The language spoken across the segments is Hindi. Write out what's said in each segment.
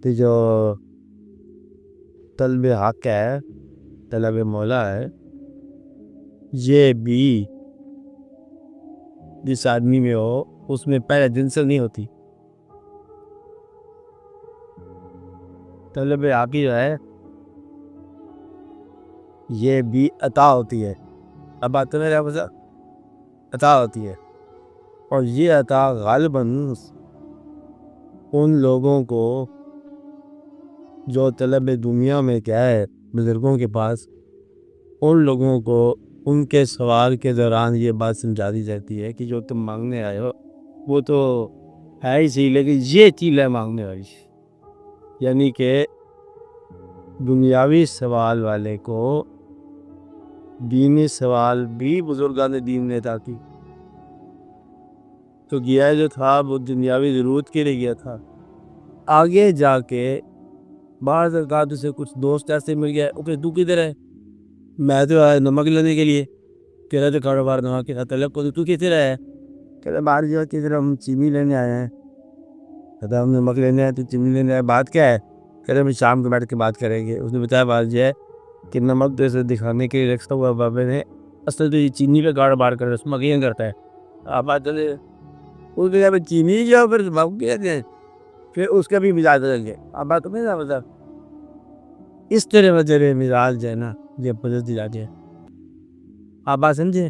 तो जो तलब हक है, तलब मौला है, ये भी जिस आदमी में हो उसमें पहले दिन से नहीं होती। तलब हक जो है ये भी अता होती है। अब बात मेरे अता होती है, और ये अता गालिबन उन लोगों को जो तलब दुनिया में क्या है बुजुर्गों के पास, उन लोगों को उनके सवाल के दौरान ये बात समझा दी जाती है कि जो तुम मांगने आए हो वो तो है ही सही, लेकिन ये चीज़ है मांगने वाली। यानी कि दुनियावी सवाल वाले को दीनी सवाल भी बुजुर्गान ने दीन ने अता की। तो गया जो था वो दुनियावी ज़रूरत के लिए गया था। आगे जाके बाहर औकात से कुछ दोस्त ऐसे मिल गया, ओके तू किधर है? मैं तो आया नमक लेने के लिए, तेरा तो कारोबार नमक के साथ अलग को, तू किधर है? कहता बाहर जो किधर, हम चीनी लेने आए हैं। कहता हम नमक लेने आए तो चीनी लेने आए, बात क्या है? कहते हम शाम को बैठ के बात करेंगे। उसने बताया बात यह है कि नमक जैसे दिखाने के लिए रखता हुआ बाबे ने असल तो ये चीनी पे कारोबार कर रहा है, करता है। आप बात चले उसने कहा चीनी जो फिर नमक कहते हैं, फिर उसका भी मिजाज बदल गया। अब बात तुम्हें ना मतलब इस तरह वजह मिजाज है ना, ये बदलती जाती है। आप बात समझे?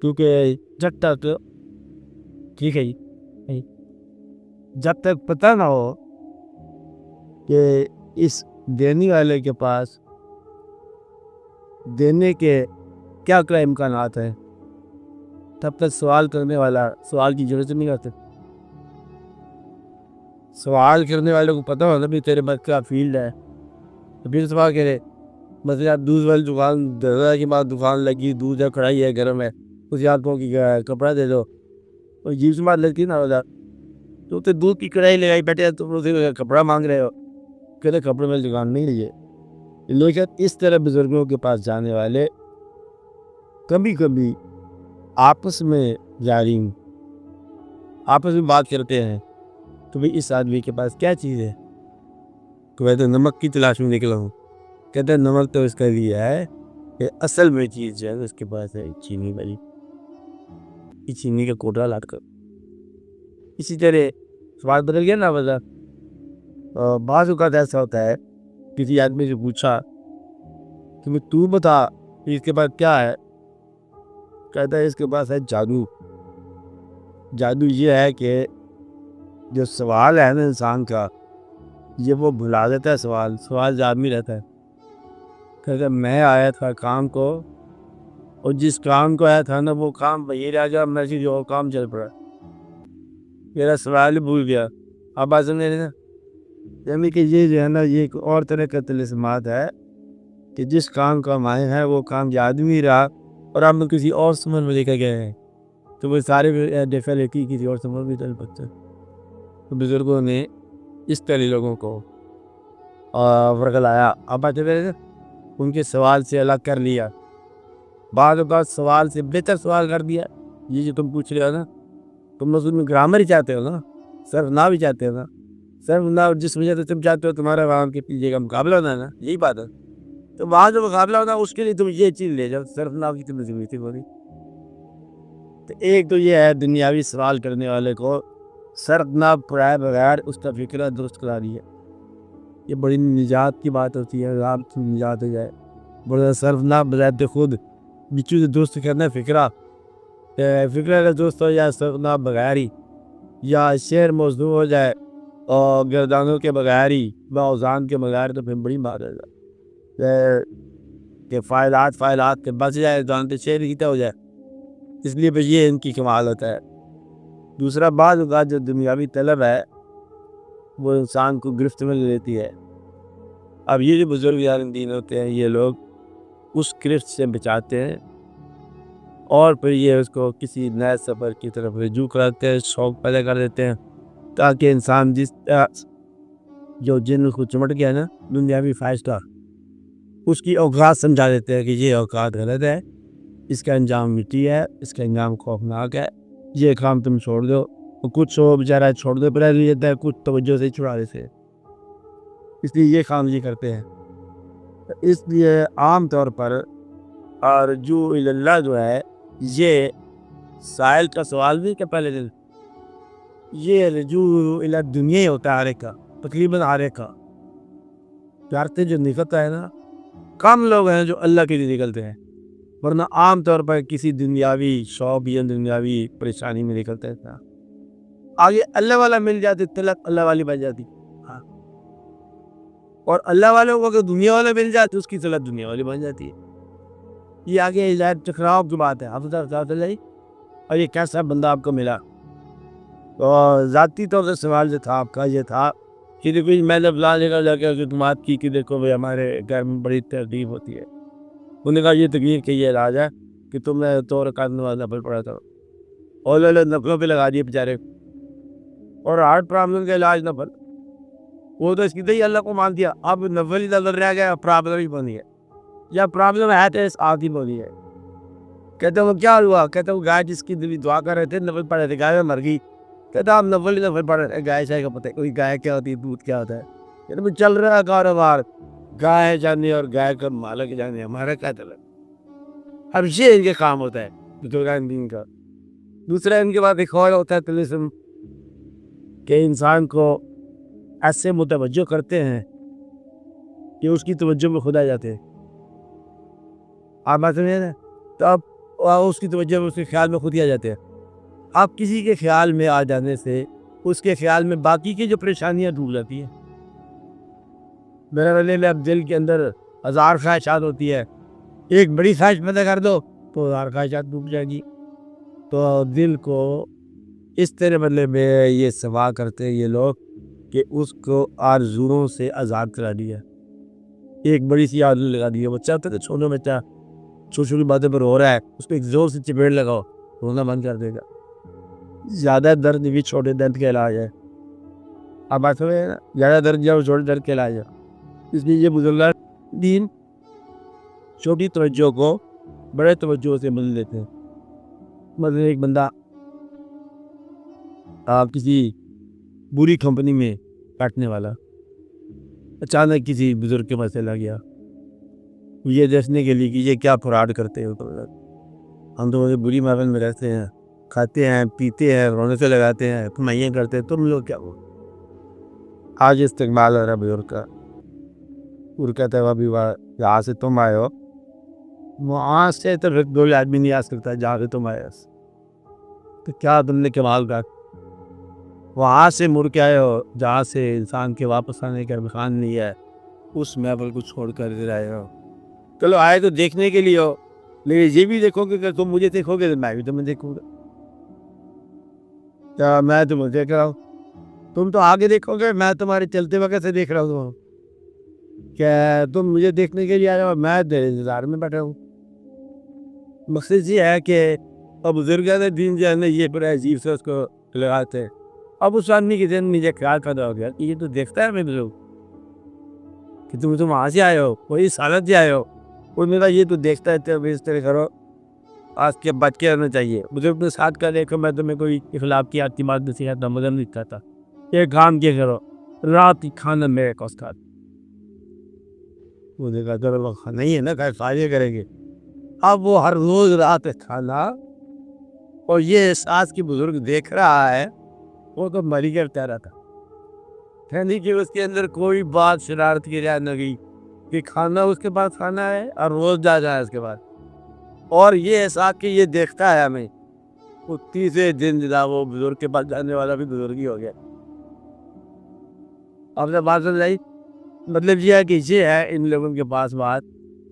क्योंकि जब तक ठीक है जी, जब तक पता ना हो कि इस देने वाले के पास देने के क्या क्या इम्कानात हैं, तब तक सवाल करने वाला सवाल की जरूरत नहीं करते। सवाल करने वाले को पता हो ना भी तेरे पास क्या फील्ड है, तो फिर सवाल करे। मतलब आप दूध वाली दुकान, 10,000 की बात दुकान लगी, दूध है, कढ़ाई है, गर्म है, उस यादों की कपड़ा दे दो, और जीव से बात लगती ना वाला, तो दूध की कढ़ाई लगाई बैठे तो उसे कपड़ा मांग रहे हो, कहते कपड़े वाली दुकान नहीं लिए। लेकिन इस तरह बुजुर्गों के पास जाने वाले कभी कभी आपस में जारी आपस में बात करते हैं, तो भाई इस आदमी के पास क्या चीज़ है? तो वह तो नमक की तलाश में निकला हूँ। कहते हैं नमक तो इसका लिए है कि असल में चीज़ जो है उसके पास है चीनी वाली, इस चीनी का कोटा लाद कर। इसी तरह सवाल बदल गया ना बदला। बाज़ औक़ात ऐसा होता है, किसी आदमी से पूछा कि तू बता इसके पास क्या है? कहता है इसके पास है जादू। जादू ये है कि जो सवाल है ना इंसान का, ये वो भुला देता है सवाल याद नहीं रहता है। कहता मैं आया था काम को, और जिस काम को आया था ना वो काम वही रह गया, मैं जो और काम चल पड़ा, मेरा सवाल ही भूल गया। अब बात समझ रहे ना? यानी कि ये जो है ना, ये एक और तरह का तिलिस्मात है कि जिस काम का माए है वो काम याद नहीं रहा, और आप किसी और समझ में लेकर गए हैं, तो वो सारे डिफेल किसी और समझ में चल पड़ते। तो बुजुर्गों ने इस तरह लोगों को वर्गलाया। अब बात उनके सवाल से अलग कर लिया, बाद सवाल से बेहतर सवाल कर दिया। ये जो तुम पूछ रहे हो ना, तुम लोग उसमें ग्रामर ही चाहते हो ना, सर्वनाम भी चाहते हो ना। सर्वनाम जिस वजह से तुम चाहते हो तुम्हारा वहाँ के पीछे का मुकाबला होना है ना, यही बात है। तो वहाँ जो मुकाबला होना है उसके लिए तुम ये चीज़ ले जाओ, सर्वनाम की तुम्हें जरूरत होगी। तो एक तो ये है दुनियावी सवाल करने वाले को सर्वनाम पढ़ाए बगैर उसका फिक्र दुरुस्त करा दिया। ये बड़ी निजात की बात होती है, राम की निजात हो जाए। बड़ा सर्वनाम बजाते खुद बिचू से दोस्त करना फिक्रा, फिक्रा का दोस्त हो जाए सर्वनाम बगैर ही, या शेर मौजू हो जाए और गर्दानों के बगैर ही, बाउजान के बगैर, तो फिर बड़ी बात है कि फ़ायलात के बच जाए, जानते शेर गीता हो जाए। इसलिए बस ये इनकी कमाल होता है। दूसरा बात होगा जो दुनियावी तलब है वो इंसान को गिरफ्त में ले लेती है। अब ये जो बुजुर्ग दीन होते हैं, ये लोग उस गिरफ्त से बचाते हैं, और फिर ये उसको किसी नए सफ़र की तरफ रुजू कराते हैं, शौक़ पैदा कर देते हैं, ताकि इंसान जिस जो जिन को चिमट गया ना दुनियावी ख्वाहिश का, उसकी औकात समझा देते हैं कि ये औकात गलत है, इसका अंजाम मिट्टी है, इसका अंजाम खौफनाक है, ये काम तुम छोड़ दो। कुछ हो बेचारा छोड़ दे पर जाता है, कुछ तवज्जो से छुड़ा देते हैं। इसलिए ये काम ये करते हैं। तो इसलिए आम तौर पर अर्जू इल्लल्लाह जो है, ये साइल का सवाल नहीं कि पहले दिन, ये रजू इला दुनिया ही होता है हर एक का, तकरीबन हर एक का। प्यार से जो निकलता है ना, कम लोग हैं जो अल्लाह के लिए निकलते हैं, वरना आम तौर पर किसी दुनियावी शौक या दुनियावी परेशानी में निकलते हैं। आगे अल्लाह वाला मिल जाते, तलक अल्लाह वाली बन जाती। हाँ, और अल्लाह वालों को अगर दुनिया वाला मिल जाए तो उसकी तलक दुनिया वाली बन जाती है। ये आगे टकराव की बात है। आप और ये कैसा बंदा आपको मिला। और ज़ाती तौर से सवाल जो था आपका ये था कि देखो मैंने बुला लेकर जाकर बात की कि देखो भाई हमारे घर में बड़ी तकलीफ होती है। उन्होंने कहा ये तकलीफ के ये इलाज है कि तुमने तो रकात नमाज नफल पढ़ा था, और नफलों पे लगा दिए बेचारे। और हार्ट प्रॉब्लम का इलाज नफल, वो तो सीधे ही अल्लाह को मान दिया। अब नफल ही नजर रह गया, प्रॉब्लम ही बनी है, या प्रॉब्लम है तो आदि बनी है। कहते वो क्या हुआ, कहते वो गाय जिसकी दिली दुआ कर रहे थे, नफल पढ़ रहे थे, गाय मर गई। कहता आप नफल ही नफल पढ़ रहे थे, गाय शाय का पता है कोई गाय क्या होती है, दूध क्या होता है। कहते मैं चल रहा है कारोबार, गाय जाने और गाय का मालक जाने, हमारा क्या तलब। अब ये इनके काम होता है बुजुर्गान दीन का। दूसरा इनके बाद एक और होता है तिलिस्म, कि इंसान को ऐसे मुतवज्जो करते हैं कि उसकी तवज्जो में खुद आ जाते हैं। आप बात समझे ना, तो अब उसकी तवज्जो में उसके ख्याल में खुद ही आ जाते हैं। आप किसी के ख्याल में आ जाने से उसके ख्याल में बाकी की जो परेशानियां डूब जाती हैं। मेरे वाले में अब दिल के अंदर 1000 ख्वाहिशात होती है, एक बड़ी ख्वाहिश पैदा कर दो तो 1000 ख्वाहिशात डूब जाएगी। तो दिल को इस तरह बदले में ये सवा करते हैं ये लोग कि उसको आरज़ुओं से आज़ाद करा दिया। एक बड़ी सी आरज़ू लगा दी है, बच्चा होता है तो छोटे बच्चा छोटी छोटी बातें पर रो रहा है, उसको एक जोर से चपेट लगाओ, रोना बंद कर देगा। ज़्यादा दर्द भी छोटे दर्द का इलाज है। अब बात समझे ना, ज़्यादा दर्द जाओ छोटे दर्द का इलाज है। इसलिए ये बुजुर्ग दीन छोटी तवज्जो को बड़े तवज्जो से बदल देते हैं। मतलब एक बंदा आप किसी बुरी कंपनी में काटने वाला अचानक किसी बुजुर्ग के पास चला गया, ये देखने के लिए कि ये क्या फ्रॉड करते हो। तो हम तो बुरी महफिल में रहते हैं, खाते हैं पीते हैं, रोने से लगाते हैं, कमाइयाँ करते हैं, तुम लोग क्या हो। आज इस्तेमाल हो रहा बुजुर्ग का, उर कहता है अभी यहाँ से तुम आए हो, वहाँ से तो दो आदमी नहीं आ सकता जहाँ से तुम आए। तो क्या तुमने कमाल का, वहाँ से मुड़ के आए हो जहाँ से इंसान के वापस आने का इम्कान नहीं है, उस महफिल को छोड़ कर इधर आए हो। चलो आए तो देखने के लिए हो, लेकिन ये भी देखोगे कि तुम मुझे देखोगे तो मैं भी तुम्हें देखूंगा। क्या मैं तुम्हें देख रहा हूँ, तुम तो आगे देखोगे, मैं तुम्हारे चलते वक्त से देख रहा हूँ। क्या तुम मुझे देखने के लिए आए हो, मैं तेरे इंतजार में बैठा हूँ। मकसद ये है कि अब बुजुर्ग दीन जो है ना, ये बड़ा अजीब से उसको लगाते हैं। अब उस आदमी के दिन मुझे ख्याल पैदा हो गया कि ये तो देखता है मेरे लोग कि तुम वहाँ से आए हो, वही सालत से आए हो, और मेरा ये तो देखता है। तो इस तरह करो, आज के बच के रहना चाहिए। बुजुर्ग ने साथ का देखो, मैं तुम्हें कोई इखलाक की आती बात नसीहत ना मदद नहीं करता। ये काम क्या करो, रात की खाना मेरे को खा। वो देखा चलो खाना ही है ना, कार्य करेंगे। अब वो हर रोज रात खाना, और ये एहसास की बुजुर्ग देख रहा है, वो तो मरी करता रहा था। यानी कि उसके अंदर कोई बात शरारत की जाए न गई कि खाना उसके पास खाना है और रोज जा जाए उसके पास। और ये एहसास कि ये देखता है हमें, वो तीसरे दिन जरा वो बुजुर्ग के पास जाने वाला भी बुजुर्ग ही हो गया। अब जब बात समझ आई, मतलब ये है कि ये है इन लोगों के पास बात।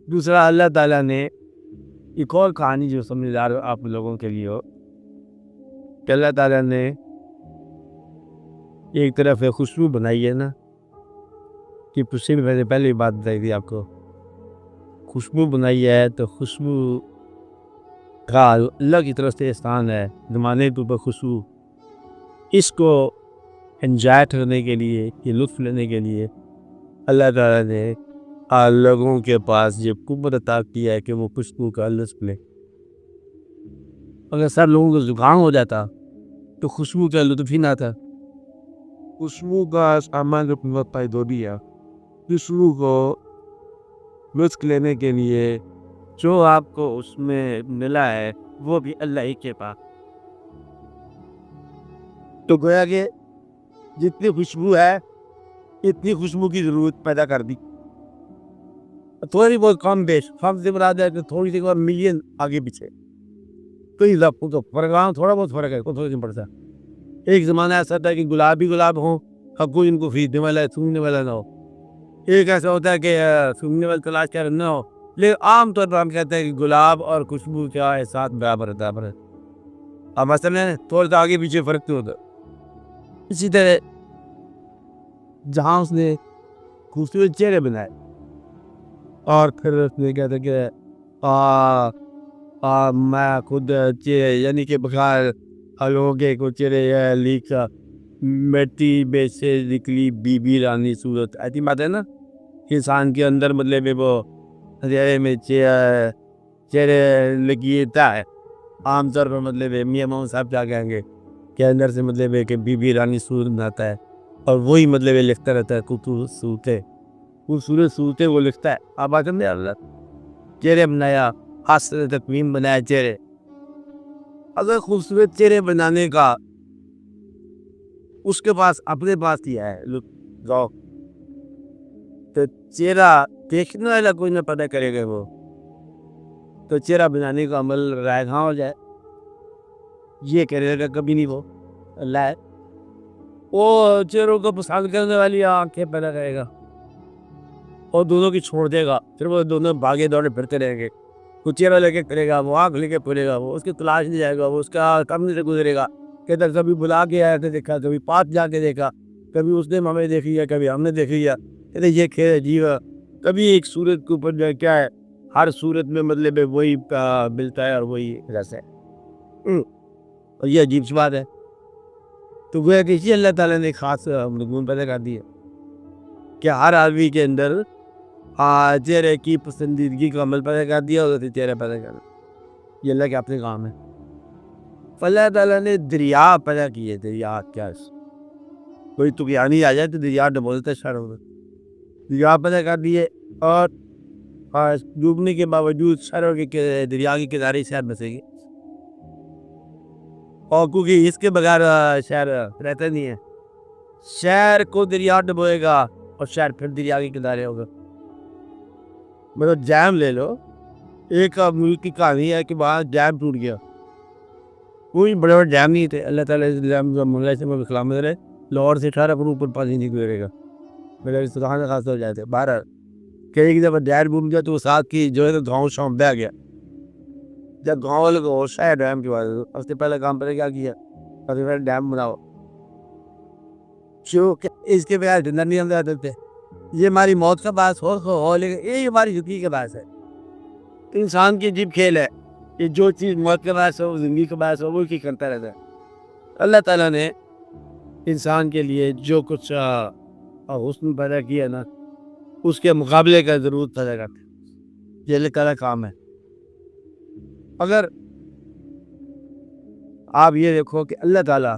दूसरा, अल्लाह ताला ने एक और कहानी जो समझदार आप लोगों के लिए हो, कि अल्लाह ताला ने एक तरफ खुशबू बनाई है ना, कि उससे भी मैंने पहले बात बताई थी आपको। खुशबू बनाई है तो खुशबू का अल्लाह की तरफ से एहसान है, ज़माने के ऊपर खुशबू। इसको एंजॉय करने के लिए, ये लुत्फ़ लेने के लिए अल्लाह ताला ने लोगों के पास ये कुव्वत अता किया है कि वो खुशबू का लुत्फ़ लें। अगर सब लोगों को ज़ुकाम हो जाता तो खुशबू का लुत्फ़ ही ना था। खुशबू का सामान जो पैदो भी है, खुशबू को लुत्फ लेने के लिए जो आपको उसमें मिला है वो भी अल्लाह ही के पास। तो गोया कि जितनी खुशबू है इतनी खुशबू की जरूरत पैदा कर दी। थोड़ी बहुत कम बेश कम से मुराद है कि थोड़ी सी मिलियन आगे पीछे तो ही तो फर्क थोड़ा बहुत फर्क है, थोड़ा सी पड़ता है। एक जमाना ऐसा था कि गुलाब ही गुलाब हो, अब कोई इनको खरीदने वाला सूंघने वाला ना हो। एक ऐसा होता है कि सूंघने वाला तलाश कर ना हो, लेकिन आमतौर पर हम कहते हैं कि गुलाब और खुशबू क्या है साथ बराबर है। अब मसलन थोड़ा सा आगे पीछे फर्क तो होता। इसी तरह जहाँ उसने खूबसूरत चेहरे बनाए और फिर उसने कहता कि मैं खुद चेहरे यानी कि बखार लोगों के को चेहरे लिखा मिट्टी में से निकली बीबी रानी सूरत, ऐसी बात है ना। इंसान के अंदर मतलब वो चेहरे में चेहरे लगीता है। आमतौर पर मतलब मियाँ मोहम्मद साहब क्या कहेंगे के अंदर से मतलब है कि बीबी रानी सूरत बनाता है और वही मतलब लिखता रहता है खूबसूरत सूरतें वो लिखता है। आप बात नहीं अल्लाह चेहरे बनाया, हासिल तकवीम बनाया चेहरे। अगर खूबसूरत चेहरे बनाने का उसके पास अपने पास ही है ज़ौक़, तो चेहरा देखने वाला कोई ना पता करेगा वो, तो चेहरा बनाने का अमल राय कहाँ हो जाए, ये करेगा कभी नहीं वो अल्लाह। वो चेहरों को पसंद करने वाली आंखें पैदा करेगा और दोनों की छोड़ देगा, फिर वो दोनों भागे दौड़े फिरते रहेंगे। कुछ चेहरा लेके फिरेगा, वो आँख लेके फिरेगा, वो उसकी तलाश नहीं जाएगा, वो उसका सामने से गुजरेगा। कहता कभी बुला के आया था देखा, कभी पास जाके देखा, कभी उसने हमें देखी है, कभी हमने देखी है। कहते ये खेल अजीब है। कभी एक सूरत के ऊपर जो क्या है, हर सूरत में मतलब वही मिलता है और वही रस है। और ये अजीब सी बात है। तो गोया कि इसी अल्लाह ताला ने खास गुण पैदा कर दिया कि हर आदमी के अंदर चेहरे की पसंदीदगी का अमल पैदा कर दिया और चेहरा पैदा कर। ये अल्लाह के अपने काम है। अल्लाह ताला ने दरिया पैदा किए, दरिया क्या कोई तुगयानी आ जाए तो दरिया डबोलता शहरों में, दरिया पैदा कर दिए और डूबने के बावजूद शहरों के दरिया के किनारे शहर बसेंगे। और क्योंकि इसके बगैर शहर रहता नहीं है, शहर को दरिया डबोएगा और शहर फिर दरिया के किनारे होगा। मतलब डैम ले लो, एक मुल्क की कहानी है कि वहाँ डैम टूट गया, कोई बड़े बड़े डैम नहीं थे। अल्लाह ताला से सलामत रहे, लाहौर से 18 फुट ऊपर पानी नहीं गुजरेगा, मेरा सुधार खास हो जाते। 12 कई जब डैम डूब गया तो साथ की जो है तो गाँव शाम बह गया। जब गाँव वाले को होश आया डैम के बाद, सबसे पहले काम पहले क्या किया, सबसे पहले डैम बनाओ। क्यों इसके बगैर जिंदा नहीं हम रहते। ये हमारी मौत का बास हो लेकिन ये हमारी जिंदगी का बास है। तो इंसान की अजीब खेल है, ये जो चीज़ मौत का बास हो, जिंदगी का बास हो, वो की करता रहता है। अल्लाह ताला ने इंसान के लिए जो कुछ हुस्न पैदा किया ना, उसके मुकाबले का ज़रूरत पैदा करता है। ये अल्लाह ताला काम है। अगर आप ये देखो कि अल्लाह ताला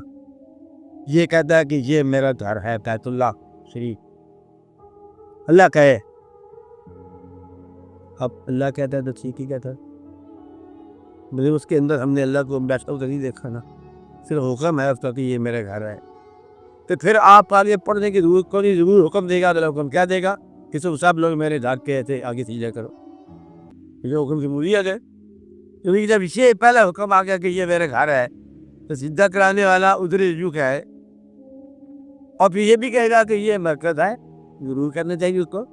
ये कहता है कि ये मेरा घर है बैतुल्लाह शरीफ, अल्लाह कहे, अब अल्लाह कहता है तो ठीक ही कहता है। मतलब उसके अंदर हमने अल्लाह को बैठता हुआ नहीं देखा ना, सिर्फ हुक्म है उसका कि ये मेरा घर है। तो फिर आप आगे पढ़ने की जरूरत को नहीं, जरूर हुक्म देगा तो हुक्म क्या देगा कि सब लोग मेरे घर के ऐसे आगे सीधा करो, ये हुक्म की मूरी आ गए। क्योंकि जब ये पहला हुक्म आ गया कि ये मेरा घर है तो सीधा कराने वाला उधर रुजू है और फिर ये भी कहेगा कि ये मरकज है, जरूर करना चाहिए उसको,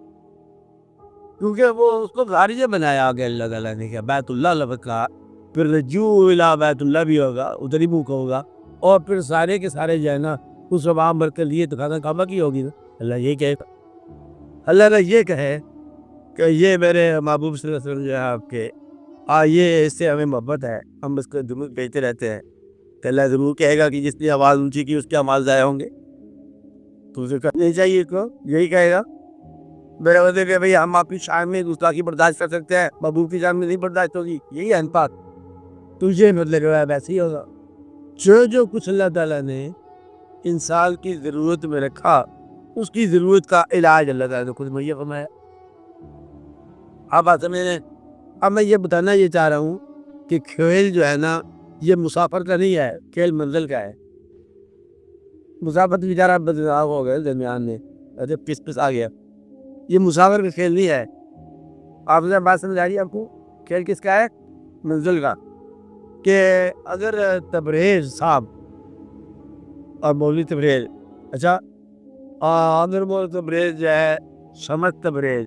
क्योंकि वो उसको घर ही बनाया आगे अल्लाह ताला ने क्या बैतुल्लाह लफ्ज़ कहा, फिर रजू इला बैतुल्लाह भी होगा, उधर ही मुँह होगा, और फिर सारे के सारे जो है ना उस वहाँ भर के लिए तो खाना काबा की होगी ना। अल्लाह ये कहे, अल्लाह ने ये कहे कि ये मेरे महबूब सल्लल्लाहु अलैहि वसल्लम जो है आपके ये इससे हमें मोहब्बत है, हम इसको दुरूद भेजते रहते हैं। तो अल्लाह ज़रूर कहेगा कि जिसने आवाज़ ऊँची की उसके अमाल ज़ाया होंगे, तो उसे करना चाहिए इसको, यही कहेगा। मेरा मतलब है भाई हम आपकी शान में गुस्ताखी बर्दाश्त कर सकते हैं, महबूब की शान में नहीं बर्दाश्त होगी, यही है बात। तुझे मतलब जो है वैसे ही होगा। जो कुछ अल्लाह ताला ने इंसान की ज़रूरत में रखा उसकी ज़रूरत का इलाज अल्लाह ताला ने खुद मुहैया फरमाया। अब बात समझे। अब मैं ये बताना ये चाह रहा हूँ कि खेल जो है ना, ये मुसाफिर का नहीं है, खेल मंजिल का है। मुसाफिर तो बेचारा बदनाम हो गया दरमियान में, अरे पिस आ गया। ये मुसाफिर का खेल नहीं है। आपने बात समझ आ रही है आपको? खेल किसका है? मंजिल का। कि अगर तबरेज़ साहब और मौलवी तबरेज़, अच्छा, अगर मौलवी तबरेज़ जो है, समझ तबरेज़,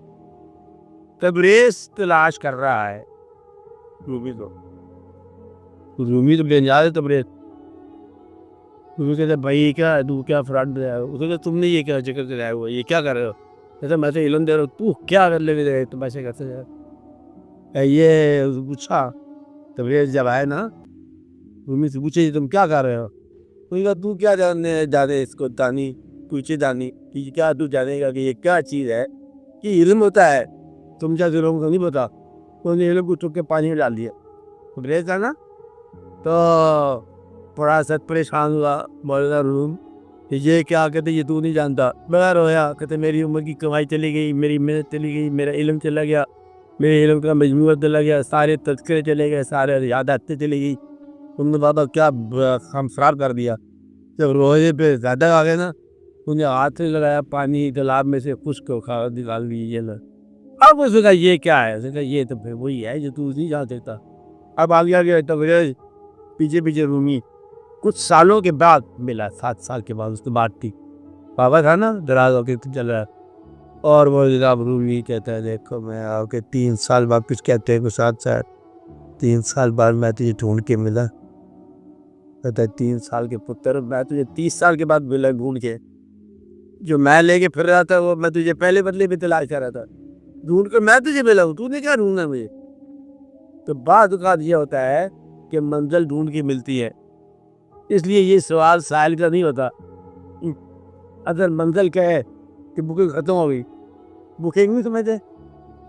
तबरेज़ तलाश कर रहा है रूमी को, रूमी तो बेंजाद है तबरेज़। रूमी कहता है भाई क्या तू क्या फ्रॉड है? उसने कहा तुमने ये क्या जिक्र कराया हुआ है, ये क्या कर रहे हो? कहता मैं तो इल्म दे रहा हूँ, तू क्या कर ले तमाशे करते यार। ये पूछा तबरेज़ जब आए ना, रूमी से पूछे तुम क्या कर रहे हो? उसने कहा तू क्या जाने इसको दानी, पूछे दानी कि क्या तू जानेगा कि ये क्या चीज़ है कि इल्म होता है, तुम क्या लोगों को नहीं पता। उन्होंने इल्म को चुप के पानी में डाल दिया। तबरेज़ था ना, तो बड़ा सच परेशान हुआ मौलाना रूम कि ये क्या, कहते ये तू नहीं जानता। बड़ा रोया, कहते मेरी उम्र की कमाई चली गई, मेरी मेहनत चली गई, मेरा इल्म चला गया, मेरे इल्म का मजमूआ चला गया, सारे तज़किरे चले गए, सारे यादातें चली गई। तुमने बाबा क्या हम खराब कर दिया। जब रोजे पे ज़्यादा आ गए ना, उन्हें हाथ से लगाया, पानी तालाब में से खुश्क खा निकाल दी ये लो। अब उसने कहा ये क्या है? उसने कहा ये तो फिर वही है जो तू नहीं जान सकता। अब आ गया तबरेज़ पीछे पीछे रूमी। कुछ सालों के बाद मिला, 7 साल के बाद उसकी बात थी। बाबा था ना दराज होके चल रहा है, और वो जनाब रूमी कहता है देखो मैं आपके 3 साल बाद, कुछ कहते हैं कुछ 7 साल, 3 साल बाद मैं तुझे ढूंढ के मिला। कहता है 3 साल के पुत्र, मैं तुझे 30 साल के बाद मिला ढूंढ के। जो मैं लेके फिर रहा था वो मैं तुझे पहले बदले में तलाश कर रहा था, ढूंढ कर मैं तुझे मिला हूँ, तूने क्या ढूंढना मुझे? तो बाद ये होता है कि मंजिल ढूंढ के मिलती है, इसलिए ये सवाल साहिल का नहीं होता। अगर मंजिल का है कि बुकिंग खत्म हो गई, बुकिंग नहीं समझते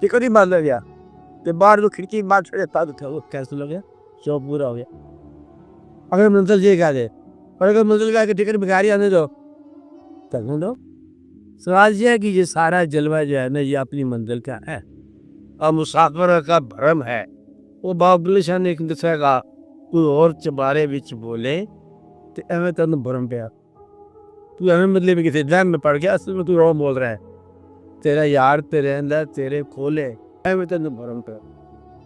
कि कभी मार लग गया, तो बाहर तो खिड़की बाहर छड़े था वो कैंसिल हो गया, शौक पूरा हो गया। अगर मंजिल ये कह दे, और अगर मंजिल का टिकट भिखारी आने दो तब दो। सवाल ये है कि ये सारा जलवा जो है ना, ये अपनी मंजिल का है और मुसाफिर का भरम है। वो बाबुल शाह ने एक दूसरे का कोई और चबारे बिच बोले तो एवं तेन भरम पे तू एवं मतलब किसी जहन में पड़ गया, असल में तू रो बोल रहा है, तेरा यार तेरे अंदर तेरे खोले एवं तेन भरम पे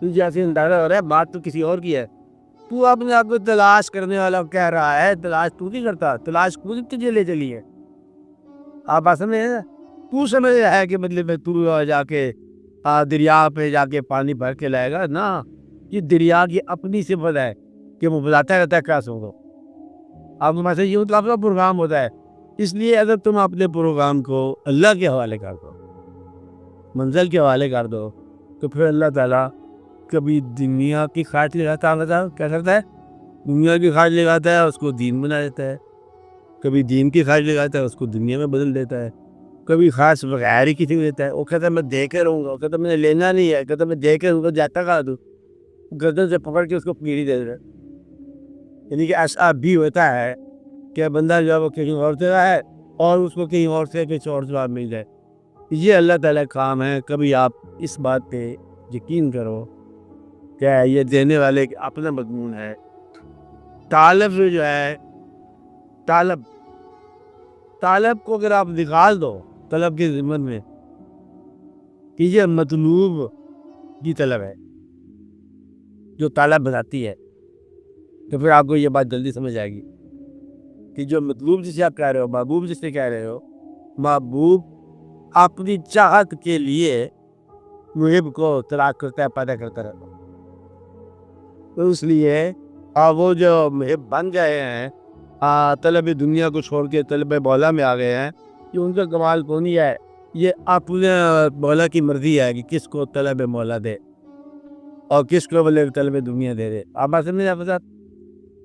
तू जैसे अंदाजा हो रहा है, बात तो किसी और की है। तू अपने आप को तलाश करने वाला कह रहा है, तलाश तू नहीं करता, तलाश खुद तुझे ले चली है। आप बात समझ रहे हैं? तू समझ रहा है कि मतलब में तू जाके दरिया पे जाके पानी भर के लाएगा ना, ये दरिया की अपनी सिफत है कि वो बताता रहता है क्या सुनो। अब हमारे ये मतलब अपना प्रोग्राम होता है, इसलिए अगर तुम अपने प्रोग्राम को अल्लाह के हवाले कर दो, मंजिल के हवाले कर दो, तो फिर अल्लाह ताला कभी दुनिया की खातिर लगाता है, क्या करता है, दुनिया की खातिर लगाता है उसको दीन बना देता है, कभी दीन की खातिर लगाता है उसको दुनिया में बदल देता है, कभी खास बगैर ही किसी को देता है। वो कहता है मैं दे के रहूँगा, वो कहता है मैंने लेना नहीं है, कहता मैं दे के रहूँगा, जाता कहा दूँ, गर्दन से पकड़ के उसको पीढ़ी दे रहा है। यानी कि ऐसा भी होता है कि बंदा जो है वो कहीं और से रहा है और उसको कहीं और से कुछ और जवाब मिल जाए। ये अल्लाह ताला का काम है। कभी आप इस बात पे यकीन करो क्या ये देने वाले का अपना मजमून है। तालब जो है, तालब तालब को अगर आप निकाल दो तलब के ज़िम्मन में कि ये मतलूब की तलब है जो तालब बनाती है, तो फिर आपको ये बात जल्दी समझ आएगी कि जो मतलूब जिसे आप कह रहे हो, महबूब जिसे कह रहे हो, महबूब अपनी चाहत के लिए मुहिब को तलाश करता है, पैदा करता रहता है। तो इसलिए वो जो मुहिब बन गए हैं, तलब दुनिया को छोड़ के तलब मौला में आ गए हैं, ये उनका कमाल कौन नहीं है, ये अपने मौला की मर्जी है कि किसको तलब मौला दे और किसको बोले तलब दुनिया दे दे। आप बात समझे आप साथ?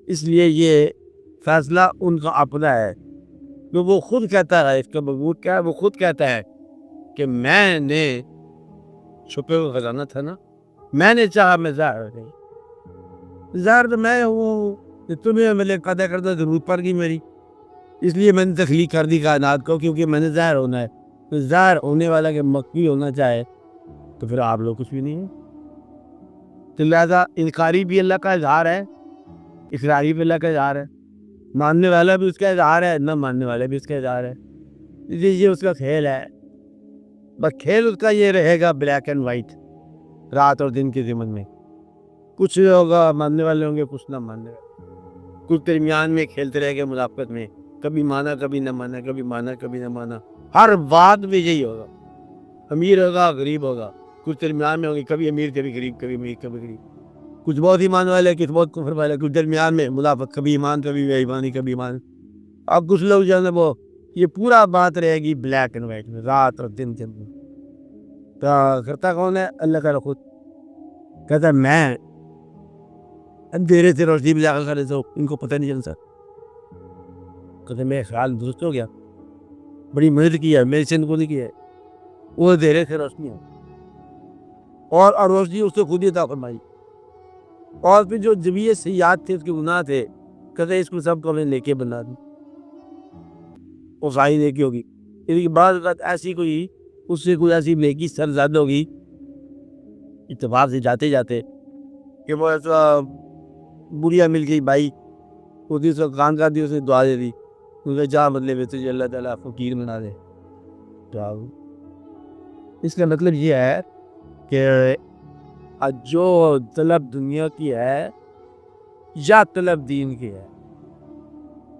इसलिए ये फैसला उनका अपना है। तो वो खुद कहता है, इसका मजबूत क्या है, वो खुद कहता है कि मैंने छुपे हुए खजाना था ना, मैंने चाहा मैं ज़ाहिर नहीं, ज़ाहिर तो मैं हूँ, तुम्हें मिले कदा करता जरूरत पड़ गई मेरी, इसलिए मैंने तख्लीक कर दी कायनात को, क्योंकि मैंने ज़ाहिर होना है। तो ज़ाहिर होने वाला के मख्फी होना चाहे तो फिर आप लोग कुछ भी नहीं है। तो लिहाजा इनकारी भी अल्लाह का इजहार है, इकरारी भी अल्लाह का इजहार है, मानने वाला भी उसका इजहार है, न मानने वाला भी उसका इजहार है। इसलिए ये उसका खेल है। बस खेल उसका ये रहेगा ब्लैक एंड वाइट, रात और दिन के ज़िमन में। कुछ होगा मानने वाले होंगे, कुछ ना मानने वाले, कुछ दरमियान में खेलते रहेंगे मुनाफिकत में, कभी माना कभी न माना, कभी माना कभी न माना। हर बात में यही होगा, अमीर होगा गरीब होगा, कुछ दरमियान में होंगे, कभी अमीर कभी गरीब, कभी अमीर कभी गरीब, कुछ बहुत ईमान वाले, कुछ बहुत कुफर वाले, कुछ दरमियान में मुनाफिक, कभी ईमान कभी बेईमानी, कभी ईमान। अब कुछ लोग जो है ना वो ये पूरा बात रहेगी ब्लैक एंड वाइट में, रात और दिन के अंदर। तो करता कौन है? अल्लाह का खुद कहता है मैं अंधेरे से रोशनी में जाकर कर देता हूँ, इनको पता नहीं चलता। कहते मेरे ख्याल दुरुस्त हो गया, बड़ी मदद की है, मेरे से इनको नहीं किया है। वो अंधेरे से रोशनी है और रोशनी उससे खुद ही अता फरमाई। और फिर जो जबीयत से याद थे, उसके गुनाह थे, कहते इसको सबको मैंने लेके बना दी, वो सारी नेकी होगी। इसके बाद ऐसी कोई उससे कोई ऐसी नेकी सरजद होगी इत्तेफाक से जाते जाते कि वो ऐसा बुढ़िया मिल गई भाई, उसने उसका कान कर दी, उसने दुआ दे दी, उसने जा बदले में तुझे अल्लाह ताला फकीर बना दे। इसका मतलब ये है कि जो तलब दुनिया की है या तलब दीन की है,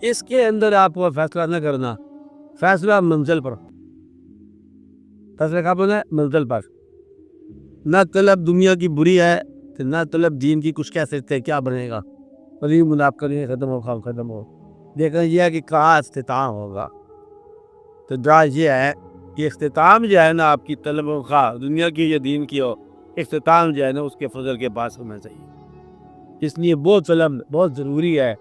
इसके अंदर आपको फैसला न करना, फैसला मंजिल पर, फैसला कहाँ पर है? मंजिल पर। ना तलब दुनिया की बुरी है तो ना तलब दीन की, कुछ कह सकते हैं क्या बनेगा, कभी मुनाफिक नहीं ख़त्म हो, खाम ख़त्म हो। देखना यह है कि कहाँ इख्तिताम होगा। तो जहाँ ये है कि इख्तिताम जो है ना आपकी तलब खा दुनिया की या दीन की हो, इख्तिताम जो है ना उसके फजल के पास होना चाहिए। इसलिए वो तलब बहुत ज़रूरी है,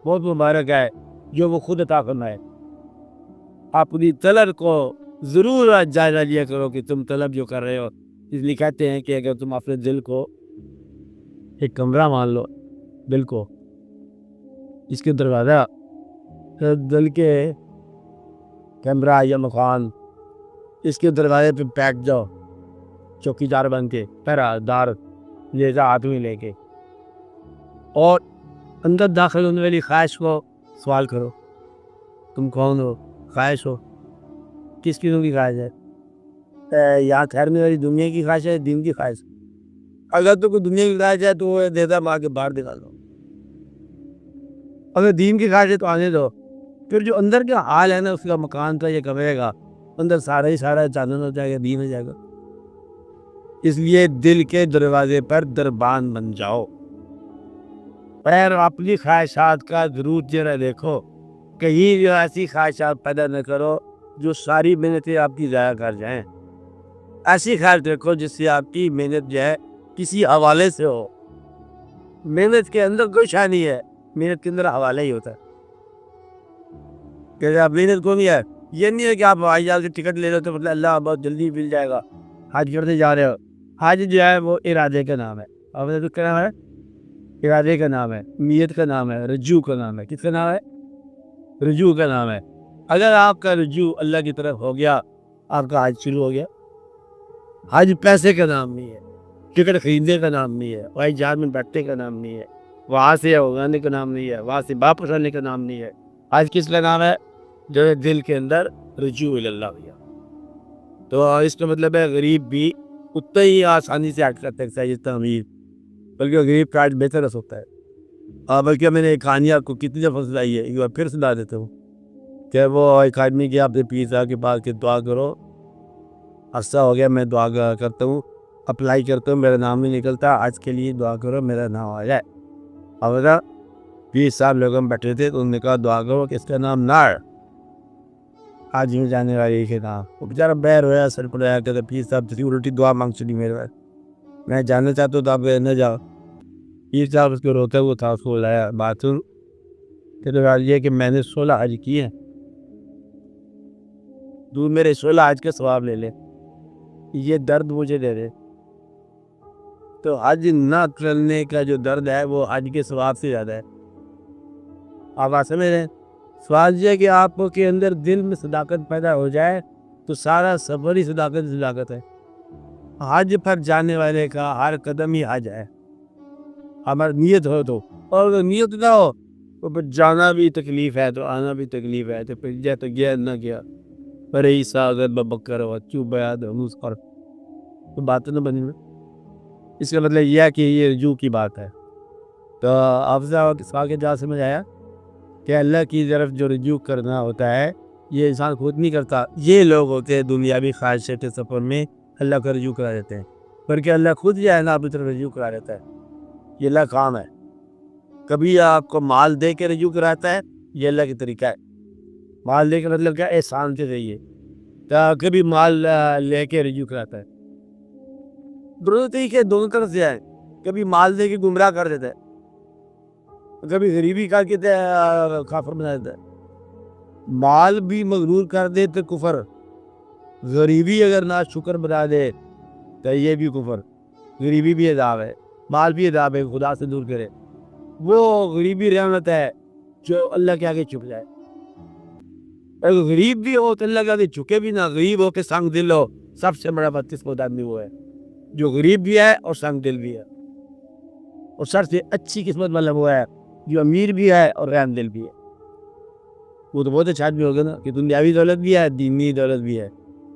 बहुत मुबारक है जो वो खुद अता करना है। अपनी तलब को ज़रूर जायज़ा लिया करो कि तुम तलब जो कर रहे हो। इसलिए कहते हैं कि अगर तुम अपने दिल को एक कमरा मान लो, दिल को इसके दरवाज़ा, तो दिल के कमरा या मकान, इसके दरवाजे पे बैठ जाओ चौकीदार बन के, पहरादार लेजा हाथ में लेके, और अंदर दाखिल होने वाली ख्वाहिश को सवाल करो, तुम कौन हो? ख्वाहिश हो, किस किस्म की ख्वाहिश है? यहाँ ठहरने वाली दुनिया की ख्वाहिश है, दिन की ख्वाहिश? अगर तो कोई दुनिया की ख्वाहिश है तो वो देता मार के बाहर निकाल दो, अगर दीन की ख्वाहिश है तो आने दो। फिर जो अंदर का हाल है ना, उसका मकान का ये कमरेगा, अंदर सारा ही सारा चांदन हो जाएगा, दीन हो जाएगा। इसलिए दिल के दरवाजे पर दरबान बन जाओ, पैर अपनी ख्वाहिशात का जरूर जरा देखो, कहीं जो ऐसी ख्वाहिशात पैदा न करो जो सारी मेहनतें आपकी ज़ाया कर जाएं। ऐसी ख्वाहिश देखो जिससे आपकी मेहनत जो है किसी हवाले से हो। मेहनत के अंदर कोई शाय नहीं है, मेहनत के अंदर हवाला ही होता है। कि आप मेहनत को नहीं है, ये नहीं है कि आप हवाई जहाज की टिकट ले लो तो मतलब अल्लाह बहुत जल्दी मिल जाएगा, हज करते जा रहे हो। हज जो है वो इरादे का नाम है, आपने तो क्या नाम है? इरादे का नाम है, नीयत का नाम है, रज्जू का नाम है। किसका नाम है? रज्जू का नाम है। अगर आपका रज्जू अल्लाह की तरफ हो गया, आपका हज शुरू हो गया। हज पैसे का नाम नहीं है, टिकट खरीदने का नाम नहीं है, हवाई जहाज में बैठने का नाम नहीं है, वहाँ से उड़ाने का नाम नहीं है, वहाँ से वापस आने का नाम नहीं है। हज किसका नाम है? जो है दिल के अंदर रजू इल्लल्लाह हो गया। तो इसका मतलब है गरीब भी उतना ही आसानी से हज कर सकता है जितना अमीर, बल्कि गरीब का हज बेहतर हो सकता है। बल्कि मैंने एक कहानी आपको कितनी दफ़ा सुनाई है, एक बार फिर सुना देता हूँ कि वो एक आदमी के अपने पीर साहब के पास के दुआ करो, अरसा हो गया मैं दुआ करता हूँ, अप्लाई करता हूँ, मेरा नाम नहीं निकलता, आज के लिए दुआ करो मेरा नाम आ जाए। अब पीर साहब लोग हम बैठे थे तो उन्होंने कहा दुआ करो कि इसका नाम नार, आज में जाने वाले के नाम। वो बेचारा बैर होया, सर पर आया, कहते पीर साहब जैसी उल्टी दुआ मांग चली मेरे पास, मैं जानना चाहता हूँ तो आप न जाओ। पीर साहब उसको रोता हुआ था, उसको लाया बाथरूम, कहते ये कि मैंने 16 हज किए हैं, तू मेरे 16 हज का सवाब ले ले, ये दर्द मुझे दे दे। तो हज ना करने का जो दर्द है वो हज के सवाब से ज़्यादा है। आप बात समझ रहे हैं? सवाल ये है कि आपके अंदर दिल में सदाकत पैदा हो जाए तो सारा सफर ही सदाकत है। हज पर जाने वाले का हर कदम ही हज है, हमारी नीयत हो तो। और अगर नीयत ना हो तो फिर जाना भी तकलीफ है तो आना भी तकलीफ है, तो फिर जय तो गया ना गया। अरे ईसा अगर बकर चुप बयाद कर तो बात ना बनी में। इसका मतलब यह है कि ये रजू की बात है। तो अफजा के जा समझ आया कि अल्लाह की तरफ जो रजू करना होता है ये इंसान खुद नहीं करता, ये लोग होते हैं दुनियावी ख्वाहिशत के सफ़र में अल्लाह का रजू करा देते हैं, बल्कि अल्लाह खुद जो है ना अपनी तरफ रजू करा देता है। ये अल्लाह काम है। कभी आपको माल दे के रजू कराता है, ये अल्लाह की तरीका है। माल दे के मतलब क्या, एहसान से चाहिए। तो कभी माल लेके रजू कराता है। दोनों तरीके दोनों तरफ से आए। कभी माल दे के गुमराह कर देता है, कभी गरीबी का के काफर बना देता है। माल भी मगरूर कर दे तो कुफर, गरीबी अगर ना शुक्र बना दे तो ये भी कुफर। गरीबी भी अदाब है, माल भी अदाब है, खुदा से दूर करे। वो गरीबी रहमत है जो अल्लाह के आगे झुक जाए। अगर गरीब भी हो तो अल्लाह के आगे झुके भी ना, गरीब हो के संग दिल हो, सबसे बड़ा बदकिस्मत आदमी वो है जो गरीब भी है और संग दिल भी है। और सबसे अच्छी किस्मत वाला वो है जो अमीर भी है और रहम दिल भी है। वो तो बहुत अच्छा आदमी होगा ना कि दुनियावी दौलत भी है, दीनी दौलत भी है।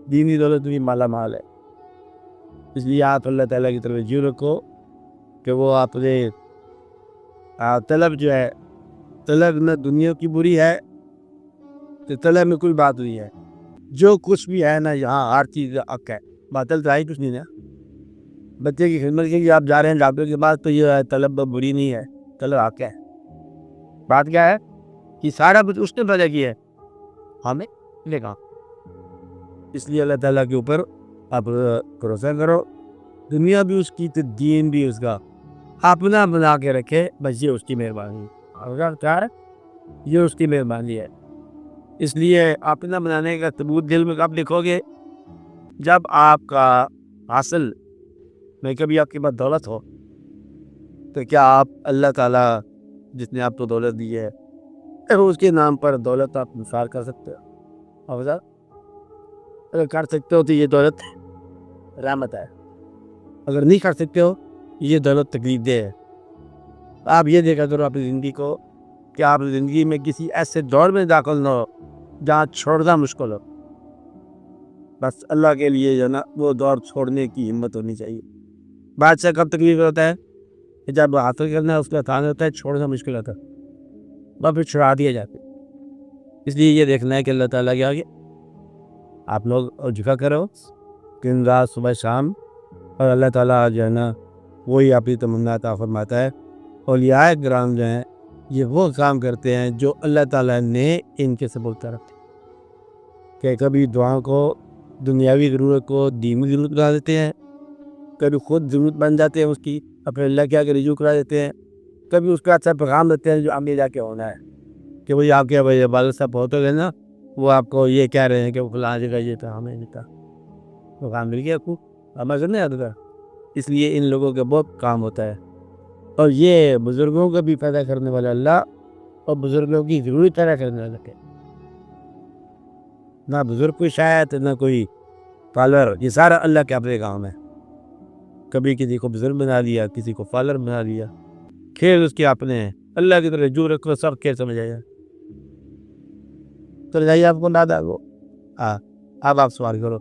दीनी दौलत भी माला माल है। इसलिए आप अल्लाह ताला की तरफ रजू रखो कि वो आपने तलब जो है, तलब न दुनिया की बुरी है तो तलब में कोई बात नहीं है। जो कुछ भी है ना यहाँ हर चीज़ हक है, बातल तो आई कुछ नहीं ना। बच्चे की खिदमत के लिए आप जा रहे हैं डॉक्टर के पास तो ये है तलब बुरी नहीं है, तलब हक है। बात क्या है कि सारा कुछ उसने पैदा किया है, हमें लेगा। इसलिए अल्लाह ताला के ऊपर आप भरोसा करो। दुनिया भी उसकी तो दीन भी उसका, अपना बना के रखे, बस ये उसकी मेहरबानी। अगर क्या है ये उसकी मेहरबानी है। इसलिए अपना बनाने का सबूत दिल में कब लिखोगे, जब आपका हासिल में कभी आपके पास दौलत हो। तो क्या आप अल्लाह ताला जिसने आपको दौलत दी है उसके नाम पर दौलत आप निसार कर सकते हो? अगर कर सकते हो तो ये दौलत रहमत है, अगर नहीं कर सकते हो ये दौलत तकलीफ दे है। आप ये देखा करो अपनी ज़िंदगी को कि आप ज़िंदगी में किसी ऐसे दौर में दाखिल ना हो जहाँ छोड़ना मुश्किल हो। बस अल्लाह के लिए जो ना वो दौर छोड़ने की हिम्मत होनी चाहिए। बादशाह कब तकलीफ होता है कि जब हासिल करना है उसका आसान होता है, छोड़ना मुश्किल होता है, वह फिर छुड़ा दिए जाते। इसलिए ये देखना है कि अल्लाह ताला के आगे आप लोग झुका करो दिन रात सुबह शाम, और अल्लाह ताला जो है ना वही आपकी तमन्ना अता फरमाता है। औलियाए किराम जो हैं ये वो काम करते हैं जो अल्लाह ताला ने इनके सबूत रखे कि कभी दुआ को दुनियावी ज़रूरत को दीनी ज़रूरत बना देते हैं, कभी खुद ज़रूरत बन जाते हैं उसकी, अपने अल्लाह के आगे रजू करा देते हैं। कभी उसका अच्छा पैगाम देते हैं जो आगे जाके होना है कि भाई आपके भाई वालिद साहब बहुत हो गए ना, वो आपको ये कह रहे हैं कि वो फलां जगह ये था, हमें नहीं था, तो काम मिल गया आपको, हमें नहीं आता था। इसलिए इन लोगों का बहुत काम होता है। और ये बुज़ुर्गों को भी पैदा करने वाला अल्लाह और बुज़ुर्गों की ज़रूरत पैदा करने वाला है। ना बुज़ुर्ग कोई शायद ना कोई फॉलोअर, ये सारा अल्लाह के अपने काम है। कभी किसी को बुज़ुर्ग बना दिया, किसी को फॉलोअर बना दिया, खेल उसके अपने हैं। अल्लाह की तरह रजू रखो, सब खेल समझ आएगा। तो जाइए आपको दादा को, हाँ अब आप सवाल करो।